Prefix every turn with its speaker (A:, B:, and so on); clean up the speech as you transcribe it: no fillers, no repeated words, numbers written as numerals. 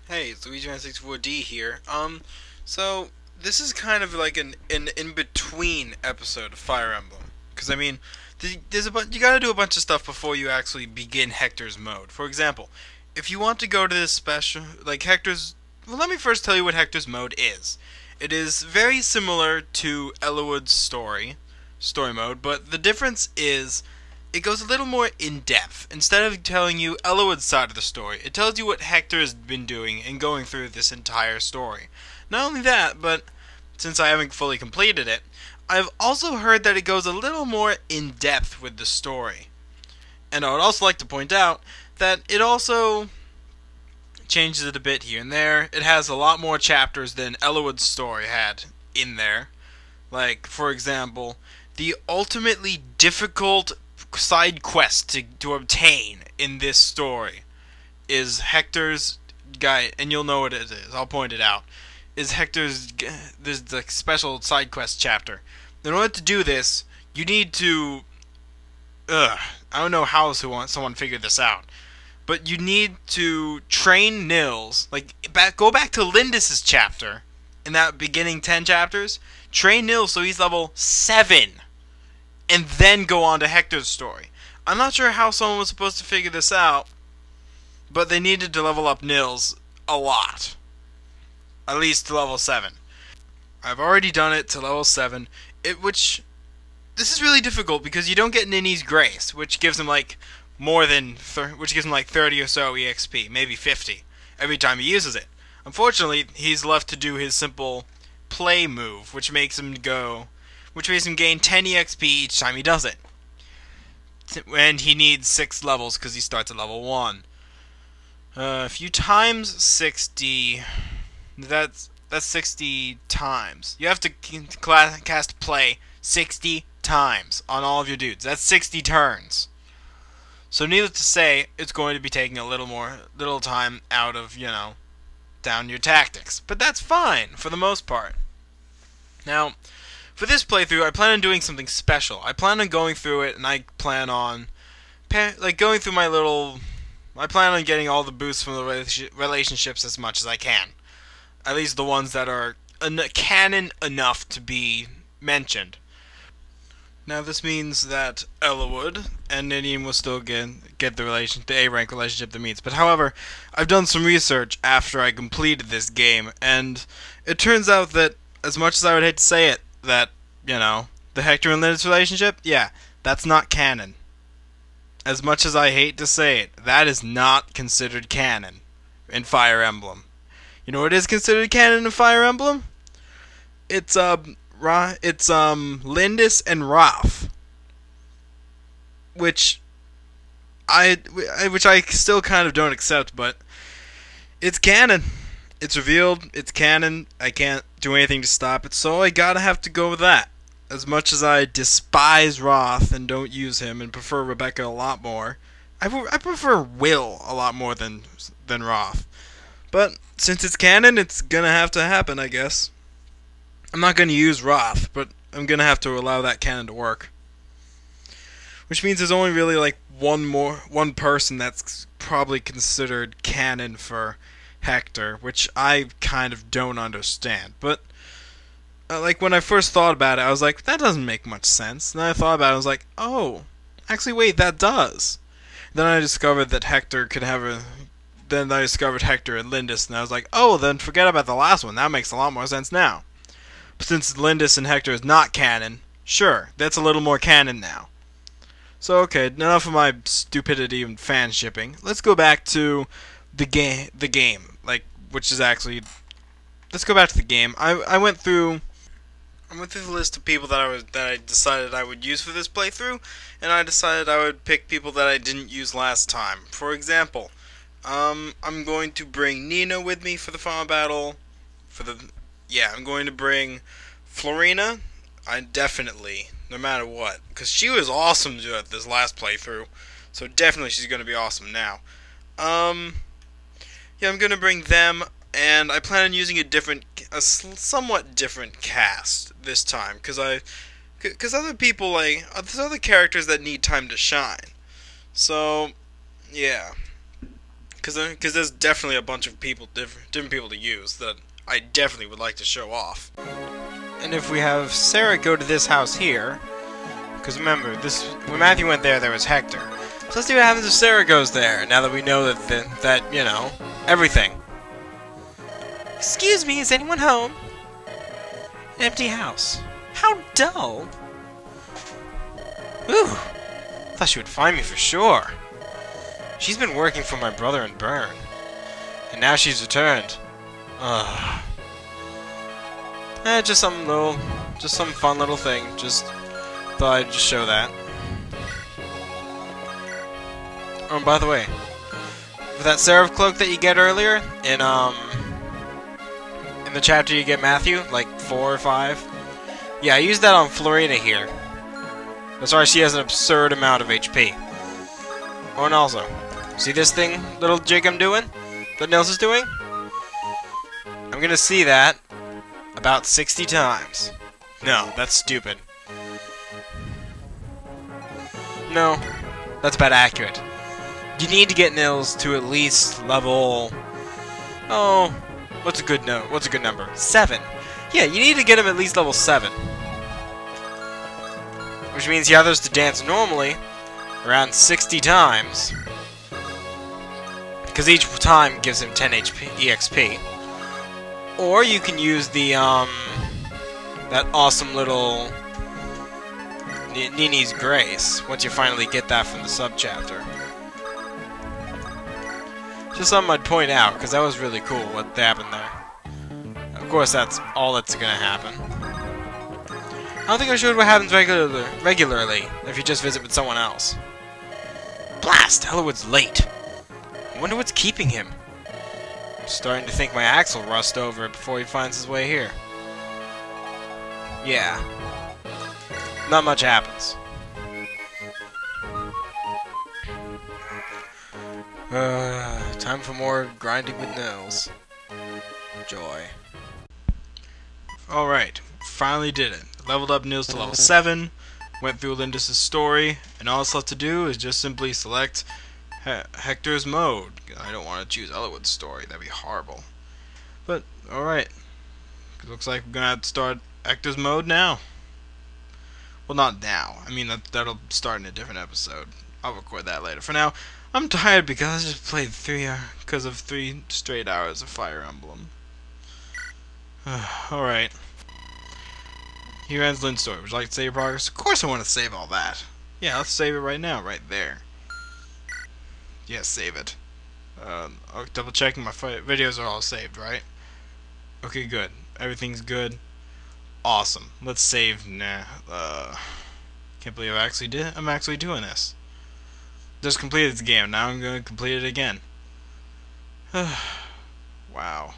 A: Hey, it's Luigi964D here. So this is kind of like an in-between episode of Fire Emblem. Because, I mean, you gotta do a bunch of stuff before you actually begin Hector's mode. For example, if you want to go to this special, like Hector's, well, let me first tell you what Hector's mode is. It is very similar to Eliwood's story mode, but the difference is it goes a little more in depth. Instead of telling you Eliwood's side of the story, it tells you what Hector has been doing and going through this entire story. Not only that, but since I haven't fully completed it, I've also heard that it goes a little more in depth with the story. And I would also like to point out that it also changes it a bit here and there. It has a lot more chapters than Eliwood's story had in there. Like, for example, the ultimately difficult side quest to obtain in this story is Hector's guy, and you'll know what it is. I'll point it out. Is Hector's there's the special side quest chapter. In order to do this, you need to. I don't know how someone figured this out, but you need to train Nils. Go back to Lyndis' chapter in that beginning 10 chapters. Train Nils so he's level 7. And then go on to Hector's story. I'm not sure how someone was supposed to figure this out, but they needed to level up Nils a lot. At least to level 7. I've already done it to level 7, which this is really difficult because you don't get Nini's Grace, which gives him like which gives him like 30 or so EXP, maybe 50 every time he uses it. Unfortunately, he's left to do his simple play move, which makes him gain 10 EXP each time he does it. And he needs 6 levels because he starts at level 1. If you times 60, that's 60 times. You have to cast play 60 times on all of your dudes. That's 60 turns. So needless to say, it's going to be taking a little time out of, down your tactics. But that's fine for the most part. Now, for this playthrough, I plan on doing something special. I plan on going through it, and I plan on going through I plan on getting all the boosts from the relationships as much as I can. At least the ones that are canon enough to be mentioned. Now, this means that Eliwood and Nidium will still get the A-rank relationship that meets. But however, I've done some research after I completed this game, and it turns out that, as much as I would hate to say it, that, the Hector and Lyndis relationship, yeah, that's not canon. As much as I hate to say it, that is not considered canon in Fire Emblem. You know what is considered canon in Fire Emblem? It's Lyndis and Roth, which I still kind of don't accept, but it's canon. It's revealed, it's canon, I can't do anything to stop it, so I gotta have to go with that. As much as I despise Roth and don't use him and prefer Rebecca a lot more, I prefer Will a lot more than Roth. But since it's canon, it's gonna have to happen, I guess. I'm not gonna use Roth, but I'm gonna have to allow that canon to work. Which means there's only really like one person that's probably considered canon for Hector, which I kind of don't understand. But when I first thought about it, I was like, that doesn't make much sense. And then I thought about it, I was like, oh, actually wait, that does. Then I discovered that Hector could have Then I discovered Hector and Lyndis, and I was like, oh, then forget about the last one. That makes a lot more sense now. But since Lyndis and Hector is not canon, sure, that's a little more canon now. So okay, enough of my stupidity and fan shipping. Let's go back to the game, which is actually. Let's go back to the game. I went through the list of people that I decided I would use for this playthrough, and I decided I would pick people that I didn't use last time. For example, I'm going to bring Nina with me for the final battle. I'm going to bring Florina. Definitely, no matter what, because she was awesome at this last playthrough. So definitely she's going to be awesome now. I'm going to bring them, and I plan on using a somewhat different cast this time, because there's other characters that need time to shine. So, yeah. Because there's definitely a bunch of people, different people to use that I definitely would like to show off. And if we have Sarah go to this house here, because remember, when Matthew went there, there was Hector. So let's see what happens if Sarah goes there, now that we know that you know, everything. Excuse me, is anyone home? An empty house. How dull. Ooh, thought she would find me for sure. She's been working for my brother in Bern, and now she's returned. Ugh. Just some fun little thing. Just thought I'd just show that. Oh, and by the way, with that Seraph cloak that you get earlier in the chapter you get Matthew, like 4 or 5. Yeah, I used that on Florina here. That's why she has an absurd amount of HP. Oh, and also, see this thing, little jig I'm doing? That Nils is doing? I'm gonna see that about 60 times. No, that's stupid. No, that's about accurate. You need to get Nils to at least level... Oh, what's a good number? 7. Yeah, you need to get him at least level 7. Which means he either has to dance normally around 60 times, because each time gives him 10 EXP. Or you can use the, that awesome little Nini's Grace, once you finally get that from the sub-chapter. Just something I'd point out, because that was really cool what happened there. Of course, that's all that's gonna happen. I don't think I showed what happens regularly if you just visit with someone else. Blast! Hellowood's late. I wonder what's keeping him. I'm starting to think my axe will rust over before he finds his way here. Yeah. Not much happens. Time for more grinding with Nils. Joy. Alright, finally did it. Leveled up Nils to level 7, went through Lyndis' story, and all it's left to do is just simply select Hector's mode. I don't want to choose Hellowood's story, that'd be horrible. But, alright. Looks like we're gonna have to start Hector's mode now. Well, not now. I mean, that'll start in a different episode. I'll record that later. For now, I'm tired because I just played 3 straight hours of Fire Emblem. Alright. Here ends Lynn's story. Would you like to save your progress? Of course I want to save all that. Yeah, let's save it right now, right there. Yes, save it. Double checking my videos are all saved, right? Okay, good. Everything's good. Awesome. Let's save now. Can't believe I'm actually doing this. Just completed the game. Now I'm going to complete it again. Wow.